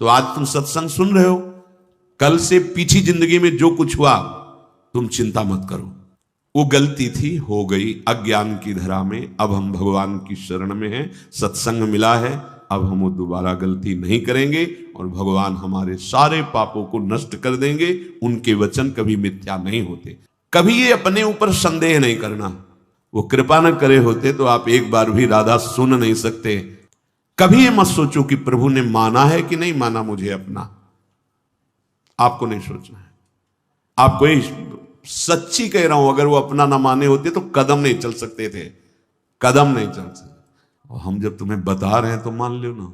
तो आज तुम सत्संग सुन रहे हो, कल से पीछी जिंदगी में जो कुछ हुआ तुम चिंता मत करो। वो गलती थी, हो गई अज्ञान की धरा में, अब हम भगवान की शरण में हैं, सत्संग मिला है, अब हम वो दोबारा गलती नहीं करेंगे और भगवान हमारे सारे पापों को नष्ट कर देंगे। उनके वचन कभी मिथ्या नहीं होते। कभी ये अपने ऊपर संदेह नहीं करना, वो कृपा न करे होते तो आप एक बार भी राधा सुन नहीं सकते। कभी ये मत सोचो कि प्रभु ने माना है कि नहीं माना मुझे अपना, आपको नहीं सोचना है। आपको सच्ची कह रहा हूं, अगर वो अपना ना माने होते तो कदम नहीं चल सकते थे, कदम नहीं चल सकते। और हम जब तुम्हें बता रहे हैं तो मान लो ना,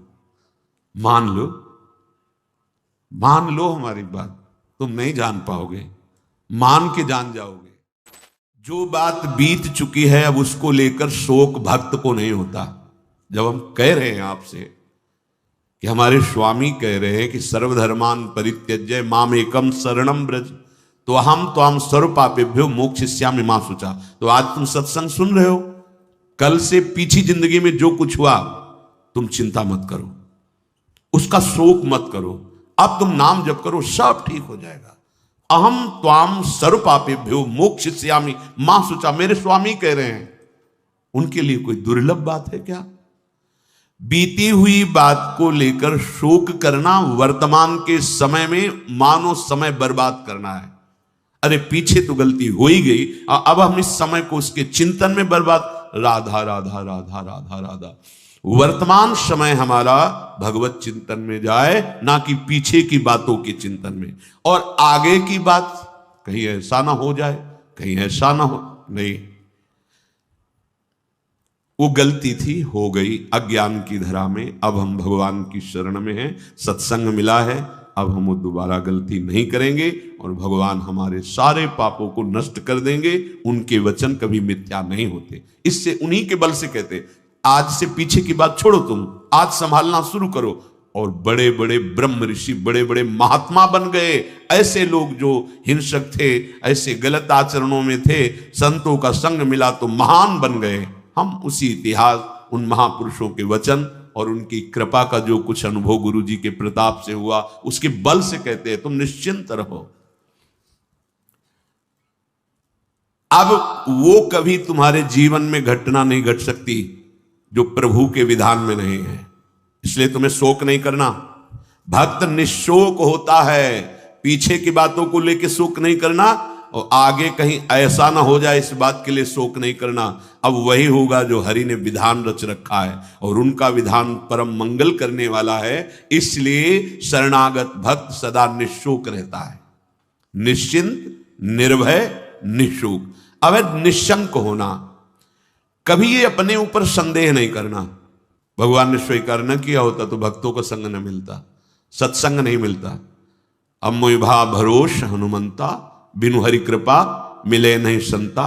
मान लो, मान लो हमारी बात। तुम नहीं जान पाओगे, मान के जान जाओगे। जो बात बीत चुकी है अब उसको लेकर शोक भक्त को नहीं होता। जब हम कह रहे हैं आपसे कि हमारे स्वामी कह रहे हैं कि सर्वधर्मान परित्यज्य माम एकम शरणम ब्रज, तो हम त्वाम सर्व पापेभ्यो मोक्षयिष्यामि मा शुचा। तो आज तुम सत्संग सुन रहे हो, कल से पीछी जिंदगी में जो कुछ हुआ तुम चिंता मत करो, उसका शोक मत करो। अब तुम नाम जप करो, सब ठीक हो जाएगा। अहम त्वाम सर्व पापेभ्यो मोक्षयिष्यामि मा शुचा, मेरे स्वामी कह रहे हैं। उनके लिए कोई दुर्लभ बात है क्या? बीती हुई बात को लेकर शोक करना वर्तमान के समय में मानो समय बर्बाद करना है। अरे पीछे तो गलती हो ही गई, अब हम इस समय को उसके चिंतन में बर्बाद। राधा राधा राधा राधा राधा, वर्तमान समय हमारा भगवत चिंतन में जाए, ना कि पीछे की बातों के चिंतन में। और आगे की बात कहीं ऐसा ना हो जाए, कहीं ऐसा ना हो, नहीं, वो गलती थी, हो गई अज्ञान की धरा में, अब हम भगवान की शरण में हैं, सत्संग मिला है, अब हम वो दोबारा गलती नहीं करेंगे और भगवान हमारे सारे पापों को नष्ट कर देंगे। उनके वचन कभी मिथ्या नहीं होते। इससे उन्हीं के बल से कहते, आज से पीछे की बात छोड़ो, तुम आज संभालना शुरू करो। और बड़े बड़े ब्रह्म ऋषि, बड़े बड़े महात्मा बन गए। ऐसे लोग जो हिंसक थे, ऐसे गलत आचरणों में थे, संतों का संग मिला तो महान बन गए। हम उसी इतिहास, उन महापुरुषों के वचन और उनकी कृपा का जो कुछ अनुभव गुरु जी के प्रताप से हुआ, उसके बल से कहते हैं तुम निश्चिंत रहो। अब वो कभी तुम्हारे जीवन में घटना नहीं घट सकती जो प्रभु के विधान में नहीं है, इसलिए तुम्हें शोक नहीं करना। भक्त निशोक होता है, पीछे की बातों को लेकर शोक नहीं करना और आगे कहीं ऐसा ना हो जाए इस बात के लिए शोक नहीं करना। अब वही होगा जो हरि ने विधान रच रखा है और उनका विधान परम मंगल करने वाला है। इसलिए शरणागत भक्त सदा निशोक रहता है, निश्चिंत, निर्भय, निशोक। अब निशंक होना, कभी ये अपने ऊपर संदेह नहीं करना। भगवान ने स्वीकार न किया होता तो भक्तों को संग न मिलता, सत्संग नहीं मिलता। अम्मोभा भरोस हनुमंता, बिनु हरि कृपा मिले नहीं संता।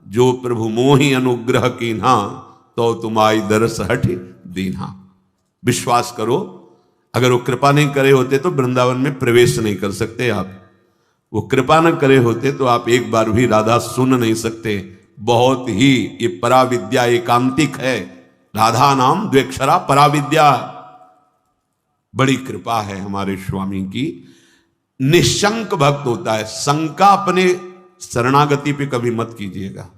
जो प्रभु मोहि अनुग्रह कीन्हा, तो तुम्हारी दरस हठ दीन्हा। विश्वास करो, अगर वो कृपा नहीं करे होते तो वृंदावन में प्रवेश नहीं कर सकते आप। वो कृपा न करे होते तो आप एक बार भी राधा सुन नहीं सकते। बहुत ही ये पराविद्या एकांतिक है, राधा नाम द्वेक्षरा पराविद्या। बड़ी कृपा है हमारे स्वामी की। निशंक भक्त होता है, शंका अपने शरणागति पे कभी मत कीजिएगा।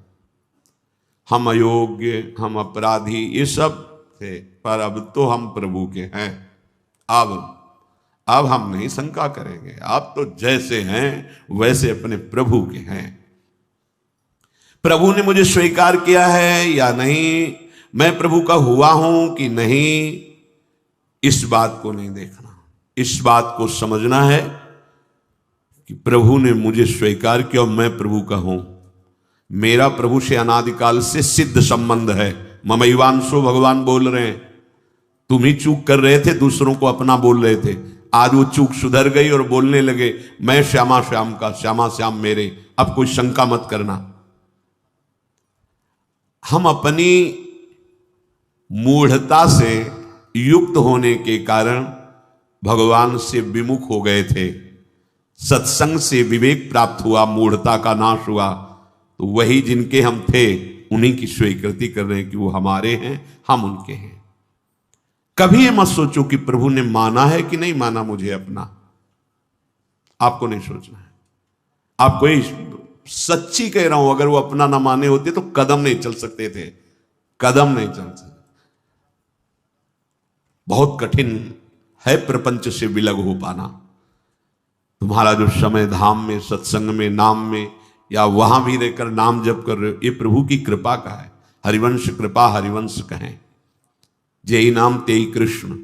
हम अयोग्य, हम अपराधी, ये सब थे, पर अब तो हम प्रभु के हैं। अब हम नहीं शंका करेंगे, आप तो जैसे हैं वैसे अपने प्रभु के हैं। प्रभु ने मुझे स्वीकार किया है या नहीं, मैं प्रभु का हुआ हूं कि नहीं, इस बात को नहीं देखना। इस बात को समझना है कि प्रभु ने मुझे स्वीकार किया और मैं प्रभु का हूं। मेरा प्रभु से अनादिकाल से सिद्ध संबंध है। ममैवांशो भगवान बोल रहे हैं। तुम ही चूक कर रहे थे, दूसरों को अपना बोल रहे थे। आज वो चूक सुधर गई और बोलने लगे मैं श्यामा श्याम का, श्यामा श्याम मेरे। अब कोई शंका मत करना। हम अपनी मूढ़ता से युक्त होने के कारण भगवान से विमुख हो गए थे। सत्संग से विवेक प्राप्त हुआ, मूढ़ता का नाश हुआ, तो वही जिनके हम थे उन्हीं की स्वीकृति कर रहे हैं कि वो हमारे हैं, हम उनके हैं। कभी ये मत सोचो कि प्रभु ने माना है कि नहीं माना मुझे अपना। आपको नहीं सोचना है। आप कोई सच्ची कह रहा हूं, अगर वो अपना ना माने होते तो कदम नहीं चल सकते थे, कदम नहीं चल सकते। बहुत कठिन है प्रपंच से विलग हो पाना। तुम्हारा जो समय धाम में, सत्संग में, नाम में, या वहां भी रहकर नाम जप कर रहे हो, ये प्रभु की कृपा का है। हरिवंश कृपा हरिवंश कहें, जय नाम तेई कृष्ण।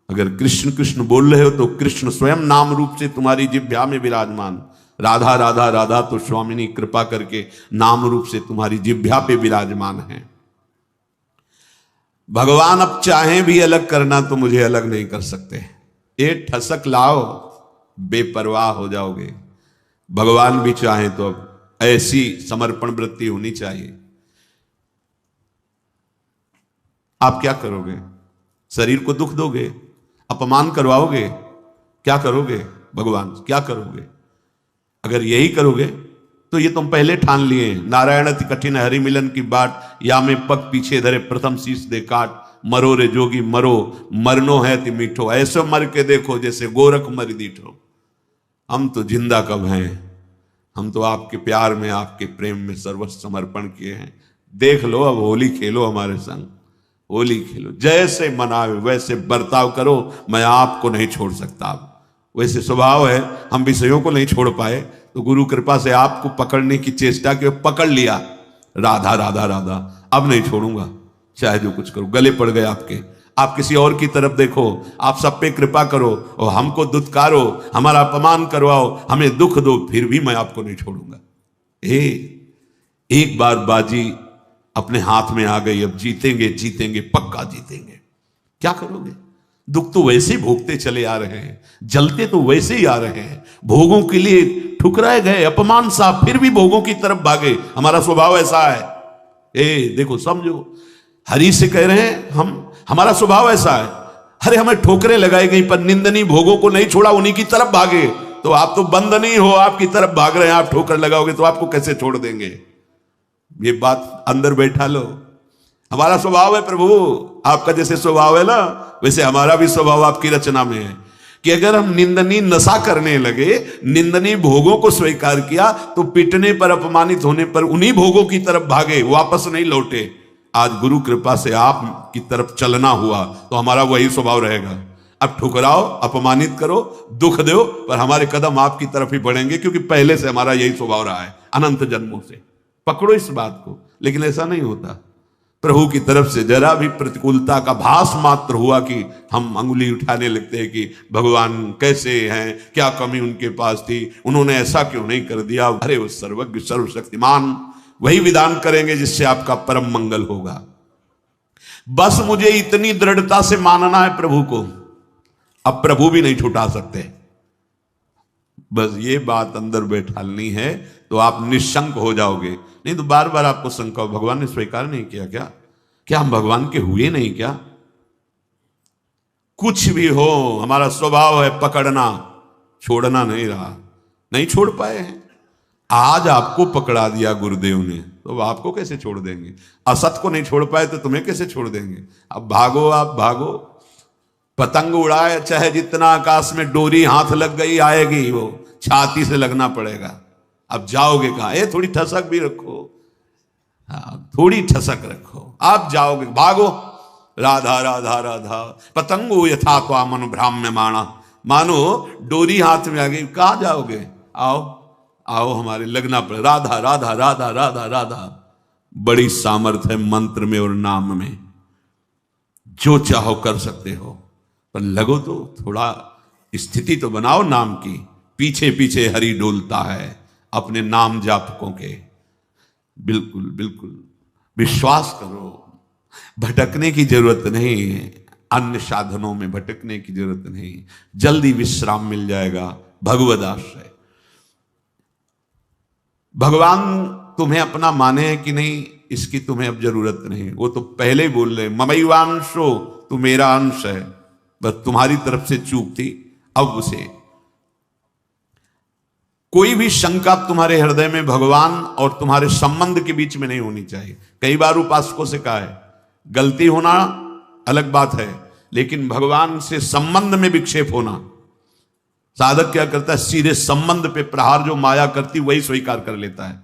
अगर कृष्ण कृष्ण बोल रहे हो तो कृष्ण स्वयं नाम रूप से तुम्हारी जिह्वा में विराजमान। राधा राधा राधा तो स्वामिनी कृपा करके नाम रूप से तुम्हारी जिह्वा पे विराजमान है। भगवान अब चाहें भी अलग करना तो मुझे अलग नहीं कर सकते। ये ठसक लाओ, बेपरवाह हो जाओगे। भगवान भी चाहें तो अब ऐसी समर्पण वृत्ति होनी चाहिए। आप क्या करोगे? शरीर को दुख दोगे, अपमान करवाओगे, क्या करोगे? भगवान क्या करोगे? अगर यही करोगे तो ये तुम पहले ठान लिए, नारायण अति कठिन हरि मिलन की बाट, या में पग पीछे धरे प्रथम शीश दे काट। मरो रे जोगी मरो, मरनो है ति मीठो, ऐसे मर के देखो जैसे गोरख मर दीठो। हम तो जिंदा कब हैं? हम तो आपके प्यार में, आपके प्रेम में सर्वस्व समर्पण किए हैं। देख लो, अब होली खेलो हमारे संग, होली खेलो। जैसे मनावे वैसे बर्ताव करो, मैं आपको नहीं छोड़ सकता। अब वैसे स्वभाव है, हम विषयों को नहीं छोड़ पाए तो गुरु कृपा से आपको पकड़ने की चेष्टा की, पकड़ लिया। राधा राधा राधा, अब नहीं छोड़ूंगा, चाहे जो कुछ करो। गले पड़ गए आपके, आप किसी और की तरफ देखो, आप सब पे कृपा करो और हमको दुत्कारो, हमारा अपमान करवाओ, हमें दुख दो, फिर भी मैं आपको नहीं छोड़ूंगा। एक बार बाजी अपने हाथ में आ गई, अब जीतेंगे जीतेंगे, पक्का जीतेंगे। क्या करोगे? दुख तो वैसे ही भोगते चले आ रहे हैं, जलते तो वैसे ही आ रहे हैं, भोगों के लिए ठुकराए गए, अपमान सा, फिर भी भोगों की तरफ भागे। हमारा स्वभाव ऐसा है। देखो समझो, हरि से कह रहे हैं हम, हमारा स्वभाव ऐसा है। अरे हमें ठोकरें लगाई गई पर निंदनीय भोगों को नहीं छोड़ा, उन्हीं की तरफ भागे। तो आप तो बंद नहीं हो, आपकी तरफ भाग रहे हैं। आप ठोकर लगाओगे तो आपको कैसे छोड़ देंगे? ये बात अंदर बैठा लो। हमारा स्वभाव है प्रभु, आपका जैसे स्वभाव है ना, वैसे हमारा भी स्वभाव आपकी रचना में है कि अगर हम निंदनीय नशा करने लगे, निंदनीय भोगों को स्वीकार किया, तो पिटने पर, अपमानित होने पर उन्हीं भोगों की तरफ भागे, वापस नहीं लौटे। आज गुरु कृपा से आप की तरफ चलना हुआ तो हमारा वही स्वभाव रहेगा। अब ठुकराओ, अपमानित करो, दुख दो, पर हमारे कदम आपकी तरफ ही बढ़ेंगे, क्योंकि पहले से हमारा यही स्वभाव रहा है अनंत जन्मों से। पकड़ो इस बात को। लेकिन ऐसा नहीं होता। प्रभु की तरफ से जरा भी प्रतिकूलता का भास मात्र हुआ कि हम अंगुली उठाने लगते हैं कि भगवान कैसे हैं, क्या कमी उनके पास थी, उन्होंने ऐसा क्यों नहीं कर दिया। अरे वो सर्वज्ञ सर्वशक्तिमान वही विधान करेंगे जिससे आपका परम मंगल होगा। बस मुझे इतनी दृढ़ता से मानना है प्रभु को, अब प्रभु भी नहीं छुटा सकते। बस ये बात अंदर बैठालनी है तो आप निशंक हो जाओगे। नहीं तो बार बार आपको शंका हो, भगवान ने स्वीकार नहीं किया क्या? क्या हम भगवान के हुए नहीं क्या? कुछ भी हो, हमारा स्वभाव है पकड़ना, छोड़ना नहीं रहा, नहीं छोड़ पाए हैं। आज आपको पकड़ा दिया गुरुदेव ने, तो आपको कैसे छोड़ देंगे? असत को नहीं छोड़ पाए तो तुम्हें कैसे छोड़ देंगे? अब भागो, आप भागो। पतंग उड़ाए चाहे जितना आकाश में, डोरी हाथ लग गई आएगी, वो छाती से लगना पड़ेगा। अब जाओगे कहां? ये थोड़ी ठसक भी रखो, हाँ थोड़ी ठसक रखो, आप जाओगे, भागो। राधा राधा राधा पतंगो यथा त्वा मनु भ्राम्यमाणा, मानो डोरी हाथ में आ गई, कहां जाओगे? आओ आओ, हमारे लगना पड़े। राधा राधा राधा राधा राधा। बड़ी सामर्थ्य है मंत्र में और नाम में, जो चाहो कर सकते हो, पर लगो तो थोड़ा स्थिति तो बनाओ नाम की। पीछे पीछे हरि डोलता है अपने नाम जापकों के। बिल्कुल बिल्कुल विश्वास करो, भटकने की जरूरत नहीं है, अन्य साधनों में भटकने की जरूरत नहीं, जल्दी विश्राम मिल जाएगा भगवद आश्रय। भगवान तुम्हें अपना माने हैं कि नहीं, इसकी तुम्हें अब जरूरत नहीं। वो तो पहले ही बोल रहे, ममैवांशो, तू मेरा अंश है, बस तुम्हारी तरफ से चूक थी। अब उसे कोई भी शंका तुम्हारे हृदय में भगवान और तुम्हारे संबंध के बीच में नहीं होनी चाहिए। कई बार उपासकों से कहा है, गलती होना अलग बात है, लेकिन भगवान से संबंध में विक्षेप होना, साधक क्या करता है, सीधे संबंध पे प्रहार जो माया करती वही स्वीकार कर लेता है।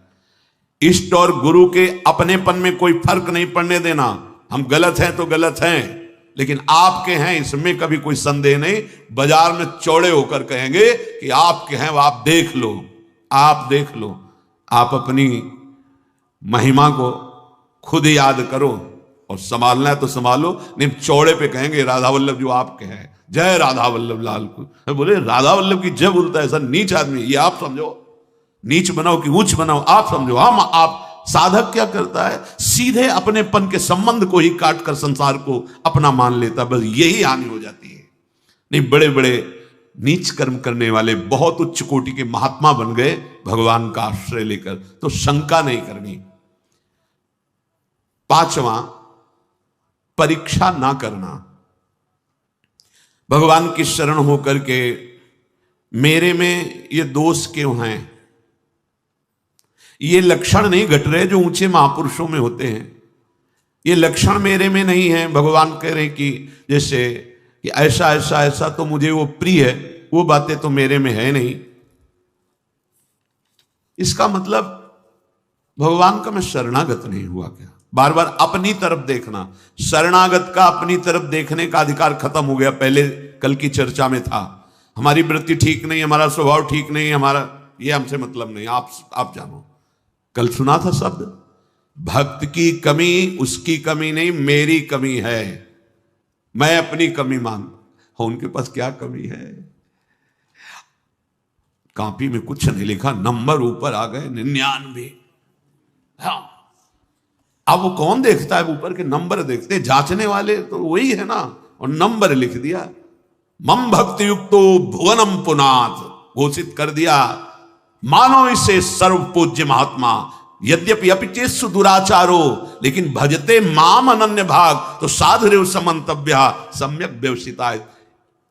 इष्ट और गुरु के अपनेपन में कोई फर्क नहीं पड़ने देना। हम गलत हैं तो गलत हैं, लेकिन आपके हैं इसमें कभी कोई संदेह नहीं। बाजार में चौड़े होकर कहेंगे कि आपके हैं, वो आप देख लो, आप देख लो। आप अपनी महिमा को खुद याद करो और संभालना है तो संभालो, नहीं चौड़े पे कहेंगे राधा वल्लभ जो आपके हैं, जय राधा वल्लभ लाल को। बोले राधा वल्लभ की जय बोलता है ऐसा नीच आदमी, ये आप समझो, नीच बनाओ कि ऊंच बनाओ आप समझो। हम आप साधक क्या करता है, सीधे अपनेपन के संबंध को ही काट कर संसार को अपना मान लेता, बस यही हानि हो जाती है। नहीं, बड़े बड़े नीच कर्म करने वाले बहुत उच्च कोटि के महात्मा बन गए भगवान का आश्रय लेकर, तो शंका नहीं करनी। पांचवा, परीक्षा ना करना। भगवान की शरण होकर के मेरे में ये दोष क्यों हैं, ये लक्षण नहीं घट रहे जो ऊंचे महापुरुषों में होते हैं, ये लक्षण मेरे में नहीं है। भगवान कह रहे कि जैसे कि ऐसा ऐसा ऐसा तो मुझे वो प्रिय है, वो बातें तो मेरे में है नहीं। इसका मतलब भगवान का मैं शरणागत नहीं हुआ क्या? बार बार अपनी तरफ देखना, शरणागत का अपनी तरफ देखने का अधिकार खत्म हो गया। पहले कल की चर्चा में था, हमारी वृत्ति ठीक नहीं, हमारा स्वभाव ठीक नहीं, हमारा ये हमसे मतलब नहीं, आप जानो। कल सुना था शब्द, भक्त की कमी उसकी कमी नहीं, मेरी कमी है, मैं अपनी कमी मान। उनके पास क्या कमी है? कॉपी में कुछ नहीं लिखा, नंबर ऊपर आ गए 99। हाँ, अब वो कौन देखता है? ऊपर के नंबर देखते, जांचने वाले तो वही है ना, और नंबर लिख दिया। मम भक्ति युक्तो भुवनम पुनाथ घोषित कर दिया, मानो इसे सर्व पूज्य महात्मा, यद्यपि अपिचेत्सु दुराचारो, लेकिन भजते माम अनन्य भाग, तो साधुरेव समंतव्य सम्यक व्यवसिता।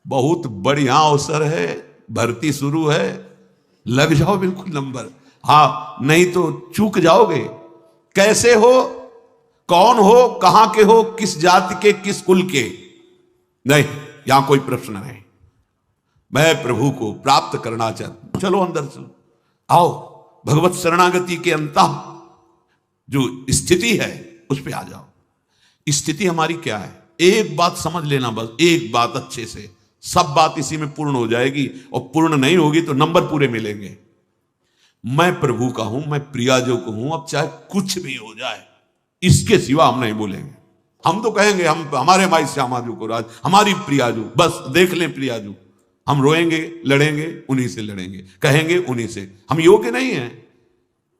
बहुत बढ़िया अवसर है, भर्ती शुरू है, लग जाओ बिल्कुल नंबर। हाँ, नहीं तो चूक जाओगे। कैसे हो, कौन हो, कहां के हो, किस जाति के, किस कुल के, नहीं, यहां कोई प्रश्न नहीं। मैं प्रभु को प्राप्त करना चाहता हूं, चलो अंदर चलो, आओ भगवत शरणागति के अंतः जो स्थिति है उस पे आ जाओ। स्थिति हमारी क्या है, एक बात समझ लेना, बस एक बात अच्छे से, सब बात इसी में पूर्ण हो जाएगी, और पूर्ण नहीं होगी तो नंबर पूरे मिलेंगे। मैं प्रभु का हूं, मैं प्रियाजू को हूं, अब चाहे कुछ भी हो जाए, इसके सिवा हम नहीं बोलेंगे। हम तो कहेंगे हम हमारे माई श्यामाजू को राज, हमारी प्रियाजू, बस देख लें प्रियाजू। हम रोएंगे, लड़ेंगे, उन्हीं से लड़ेंगे, कहेंगे उन्हीं से। हम योग्य नहीं हैं,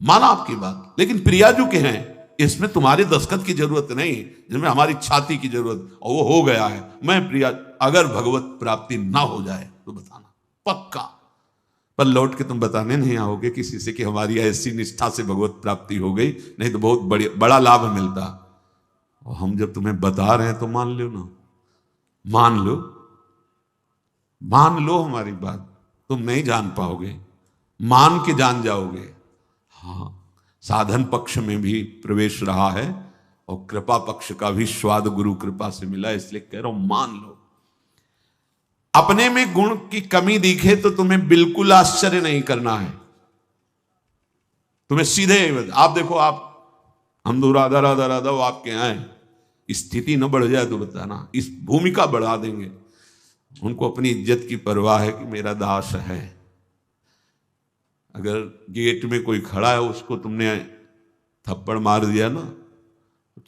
माना आपकी बात, लेकिन प्रियाजू के हैं, इसमें तुम्हारे दस्तखत की जरूरत नहीं, जिसमें हमारी छाती की जरूरत, और वो हो गया है। मैं प्रिया, अगर भगवत प्राप्ति ना हो जाए तो बताना पक्का, पर लौट के तुम बताने नहीं आओगे किसी से कि हमारी ऐसी निष्ठा से भगवत प्राप्ति हो गई, नहीं तो बहुत बड़ा लाभ मिलता। और हम जब तुम्हें बता रहे हैं तो मान लो ना, मान लो हमारी बात। तुम नहीं जान पाओगे, मान के जान जाओगे। हाँ, साधन पक्ष में भी प्रवेश रहा है और कृपा पक्ष का भी स्वाद गुरु कृपा से मिला, इसलिए कह रहा हूं मान लो। अपने में गुण की कमी दिखे तो तुम्हें बिल्कुल आश्चर्य नहीं करना है, तुम्हें सीधे आप देखो, आप हम दो राधा राधा राधा, वो आपके यहां है, स्थिति न बढ़ जाए तो बताना, इस भूमिका बढ़ा देंगे। उनको अपनी इज्जत की परवाह है कि मेरा दास है। अगर गेट में कोई खड़ा है, उसको तुमने थप्पड़ मार दिया ना,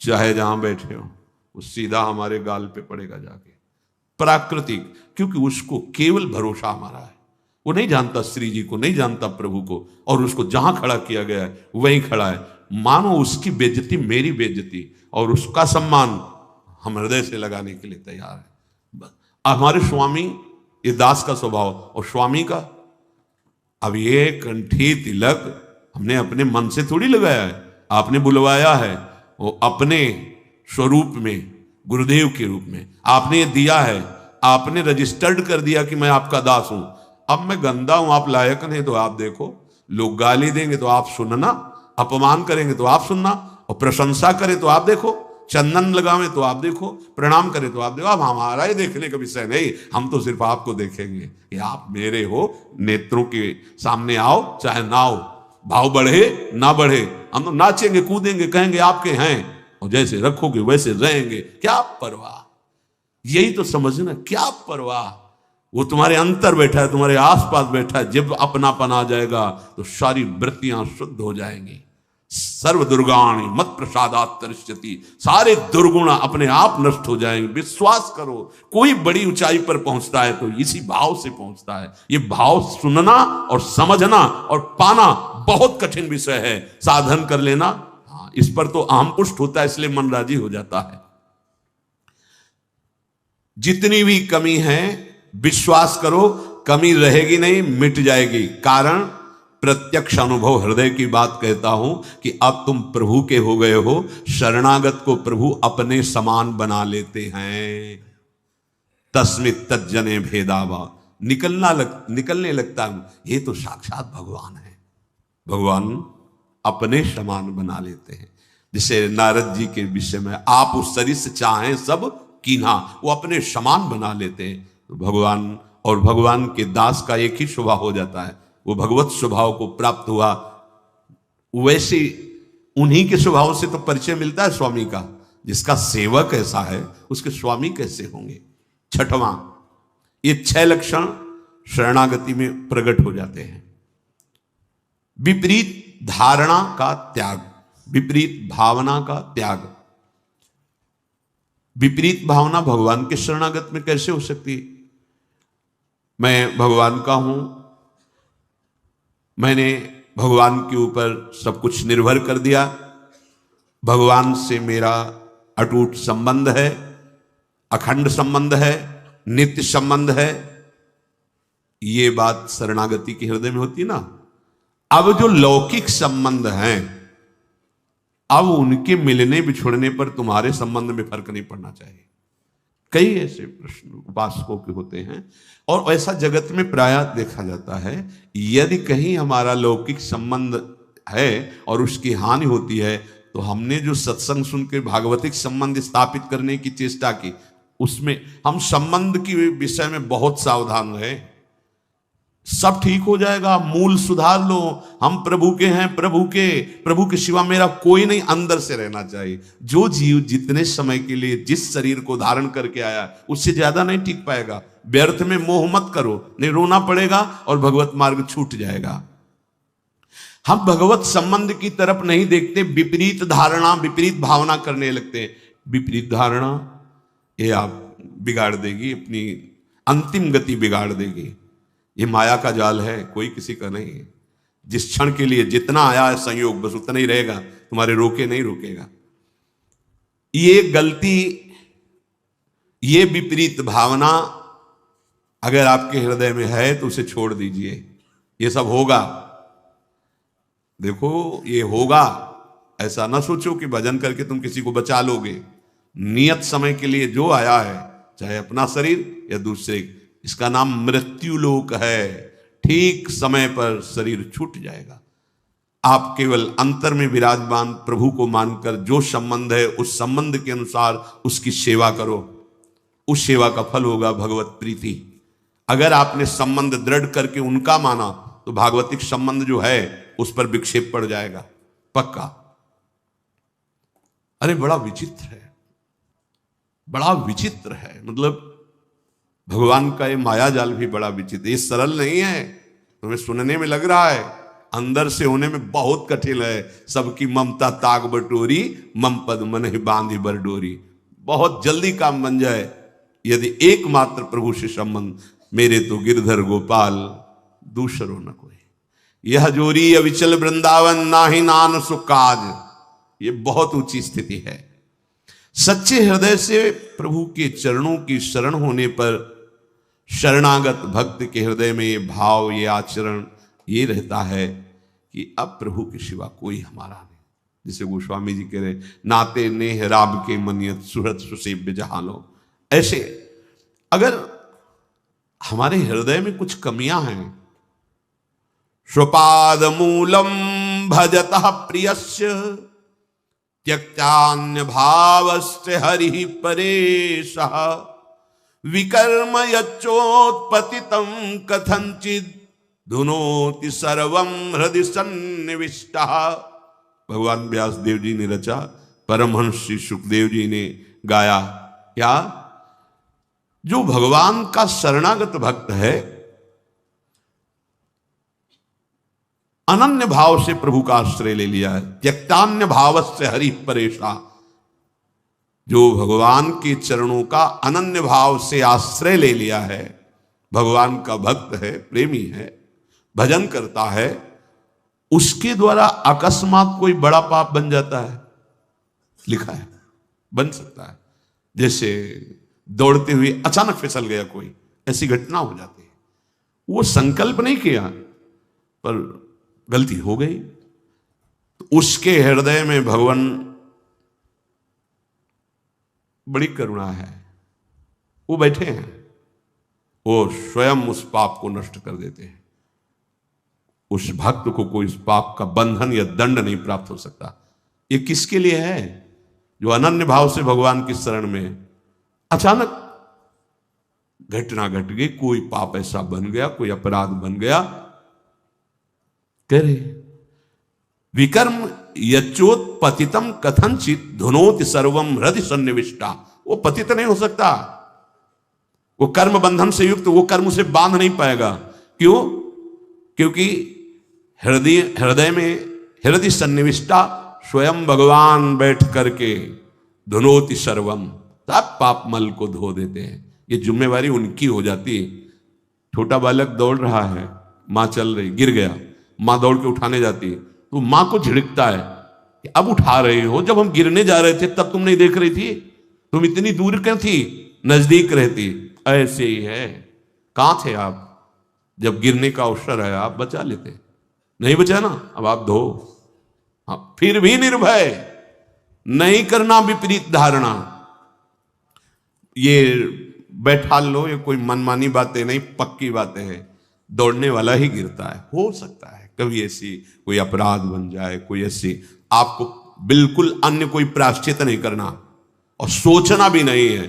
चाहे जहां बैठे हो, वो सीधा हमारे गाल पे पड़ेगा जाके, प्राकृतिक, क्योंकि उसको केवल भरोसा हमारा है। वो नहीं जानता श्री जी को, नहीं जानता प्रभु को, और उसको जहां खड़ा किया गया है वहीं खड़ा है। मानो उसकी बेइज्जती मेरी बेइज्जती, और उसका सम्मान हम हृदय से लगाने के लिए तैयार है। हमारे स्वामी, ये दास का स्वभाव, और स्वामी का, अब ये कंठी तिलक हमने अपने मन से थोड़ी लगाया है, आपने बुलवाया है, वो अपने स्वरूप में, गुरुदेव के रूप में आपने ये दिया है, आपने रजिस्टर्ड कर दिया कि मैं आपका दास हूं। अब मैं गंदा हूं, आप लायक नहीं तो आप देखो, लोग गाली देंगे तो आप सुनना, अपमान करेंगे तो आप सुनना, और प्रशंसा करें तो आप देखो। चंदन लगावे तो आप देखो, प्रणाम करें तो आप देखो। अब हमारा ही देखने का विषय नहीं, हम तो सिर्फ आपको देखेंगे कि आप मेरे हो, नेत्रों के सामने आओ चाहे ना आओ, भाव बढ़े ना बढ़े, हम तो नाचेंगे कूदेंगे, कहेंगे आपके हैं, और जैसे रखोगे वैसे रहेंगे, क्या परवाह। यही तो समझना, क्या परवाह। वो तुम्हारे अंतर बैठा है, तुम्हारे आसपास बैठा है। जब अपनापन आ जाएगा तो सारी वृत्तियां शुद्ध हो जाएंगी। सर्व दुर्गाणी मत प्रसादात तरिष्यति, सारे दुर्गुण अपने आप नष्ट हो जाएंगे। विश्वास करो, कोई बड़ी ऊंचाई पर पहुंचता है तो इसी भाव से पहुंचता है। ये भाव सुनना और समझना और पाना बहुत कठिन विषय है। साधन कर लेना, हाँ, इस पर तो अहम पुष्ट होता है, इसलिए मन राजी हो जाता है। जितनी भी कमी है विश्वास करो, कमी रहेगी नहीं, मिट जाएगी। कारण प्रत्यक्ष अनुभव, हृदय की बात कहता हूं कि अब तुम प्रभु के हो गए हो। शरणागत को प्रभु अपने समान बना लेते हैं। तस्मित तज्जने भेदावा, निकलने लगता हूं, ये तो साक्षात भगवान है। भगवान अपने समान बना लेते हैं। जैसे नारद जी के विषय में, आप उस शरीर से चाहें सब कीन्हा, वो अपने समान बना लेते हैं। भगवान और भगवान के दास का एक ही स्वभाव हो जाता है, वो भगवत स्वभाव को प्राप्त हुआ। वैसे उन्हीं के स्वभाव से तो परिचय मिलता है स्वामी का। जिसका सेवक ऐसा है उसके स्वामी कैसे होंगे। छठवां, ये 6 लक्षण शरणागति में प्रकट हो जाते हैं। विपरीत धारणा का त्याग, विपरीत भावना का त्याग। विपरीत भावना भगवान के शरणागत में कैसे हो सकती है। मैं भगवान का हूं, मैंने भगवान के ऊपर सब कुछ निर्भर कर दिया, भगवान से मेरा अटूट संबंध है, अखंड संबंध है, नित्य संबंध है। ये बात शरणागति के हृदय में होती है ना। अब जो लौकिक संबंध हैं, अब उनके मिलने बिछुड़ने पर तुम्हारे संबंध में फर्क नहीं पड़ना चाहिए। कई ऐसे प्रश्न उपासकों के होते हैं, और ऐसा जगत में प्रायः देखा जाता है। यदि कहीं हमारा लौकिक संबंध है और उसकी हानि होती है, तो हमने जो सत्संग सुन के भागवतिक संबंध स्थापित करने की चेष्टा की, उसमें हम संबंध के विषय में बहुत सावधान रहे। सब ठीक हो जाएगा, मूल सुधार लो। हम प्रभु के हैं, प्रभु के सिवा मेरा कोई नहीं, अंदर से रहना चाहिए। जो जीव जितने समय के लिए जिस शरीर को धारण करके आया, उससे ज्यादा नहीं टिक पाएगा। व्यर्थ में मोह मत करो, नहीं रोना पड़ेगा और भगवत मार्ग छूट जाएगा। हम भगवत संबंध की तरफ नहीं देखते, विपरीत धारणा, विपरीत भावना करने लगते हैं। विपरीत धारणा ये आप बिगाड़ देगी, अपनी अंतिम गति बिगाड़ देगी। ये माया का जाल है, कोई किसी का नहीं है। जिस क्षण के लिए जितना आया है संयोग, बस उतना ही रहेगा, तुम्हारे रोके नहीं रोकेगा। ये गलती, ये विपरीत भावना अगर आपके हृदय में है तो उसे छोड़ दीजिए। ये सब होगा, देखो ये होगा। ऐसा ना सोचो कि भजन करके तुम किसी को बचा लोगे। नियत समय के लिए जो आया है, चाहे अपना शरीर या दूसरे, इसका नाम मृत्यु लोक है। ठीक समय पर शरीर छूट जाएगा। आप केवल अंतर में विराजमान प्रभु को मानकर जो संबंध है, उस संबंध के अनुसार उसकी सेवा करो। उस सेवा का फल होगा भगवत प्रीति। अगर आपने संबंध दृढ़ करके उनका माना, तो भागवतिक संबंध जो है उस पर विक्षेप पड़ जाएगा, पक्का। अरे बड़ा विचित्र है, बड़ा विचित्र है। मतलब भगवान का ये माया जाल भी बड़ा विचित्र, ये सरल नहीं है। तुम्हें सुनने में लग रहा है, अंदर से होने में बहुत कठिन है। सबकी ममता ताग बटोरी, मम पद मन ही बांधी बरडोरी। बहुत जल्दी काम बन जाए यदि एकमात्र प्रभु से संबंध। मेरे तो गिरधर गोपाल दूसरो न कोई, यह जोरी अविचल वृंदावन, नाही नान सुकाज। ये बहुत ऊंची स्थिति है। सच्चे हृदय से प्रभु के चरणों की शरण होने पर शरणागत भक्त के हृदय में ये भाव, ये आचरण ये रहता है कि अब प्रभु के सिवा कोई हमारा नहीं। जिसे गोस्वामी जी कह रहे, नाते नेह राम के मनियत सुहृद सुसेव्य जहानो। ऐसे अगर हमारे हृदय में कुछ कमियां हैं, स्वपाद मूलम भजतः प्रियस्य, त्यक्तान्य भावस्य हरि परेशः विकर्म यच्चोत्पतितं कथंचित् धुनोति सर्वं हृदि सन्निविष्टः। भगवान व्यास देव जी ने रचा, परमहंस श्री सुखदेव जी ने गाया। क्या? जो भगवान का शरणागत भक्त है, अनन्य भाव से प्रभु का आश्रय ले लिया है, त्यक्तान्य भावस्य हरि परेशा, जो भगवान के चरणों का अनन्य भाव से आश्रय ले लिया है, भगवान का भक्त है, प्रेमी है, भजन करता है, उसके द्वारा अकस्मात कोई बड़ा पाप बन जाता है। लिखा है बन सकता है। जैसे दौड़ते हुए अचानक फिसल गया कोई, ऐसी घटना हो जाती है। वो संकल्प नहीं किया पर गलती हो गई, तो उसके हृदय में भगवान बड़ी करुणा है, वो बैठे हैं, वो स्वयं उस पाप को नष्ट कर देते हैं। उस भक्त को कोई इस पाप का बंधन या दंड नहीं प्राप्त हो सकता। ये किसके लिए है? जो अनन्य भाव से भगवान की शरण में, अचानक घटना घट गई, कोई पाप ऐसा बन गया, कोई अपराध बन गया, कह रहे विकर्म यच्चोत्पतितम कथंचित धुनोति सर्वम हृदि सन्निविष्टा। वो पतित नहीं हो सकता, वो कर्म बंधन से युक्त, वो कर्म उसे बांध नहीं पाएगा। क्यों? क्योंकि हृदय में हृदय सन्निविष्टा, स्वयं भगवान बैठ करके धुनोति सर्वम, सब पाप मल को धो देते हैं। ये जिम्मेवारी उनकी हो जाती है। छोटा बालक दौड़ रहा है, मां चल रही, गिर गया, मां दौड़ के उठाने जाती है, तो मां को झिड़कता है कि अब उठा रहे हो, जब हम गिरने जा रहे थे तब तुम नहीं देख रही थी, तुम इतनी दूर क्यों थी, नजदीक रहती। ऐसे ही है, कहां थे आप जब गिरने का अवसर है, आप बचा लेते, नहीं बचा ना, अब आप धो। हाँ, फिर भी निर्भय, नहीं करना विपरीत धारणा। ये बैठा लो, ये कोई मनमानी बातें नहीं, पक्की बातें हैं। दौड़ने वाला ही गिरता है, हो सकता है कभी ऐसी कोई अपराध बन जाए, कोई ऐसी, आपको बिल्कुल अन्य कोई प्रायश्चित नहीं करना और सोचना भी नहीं है।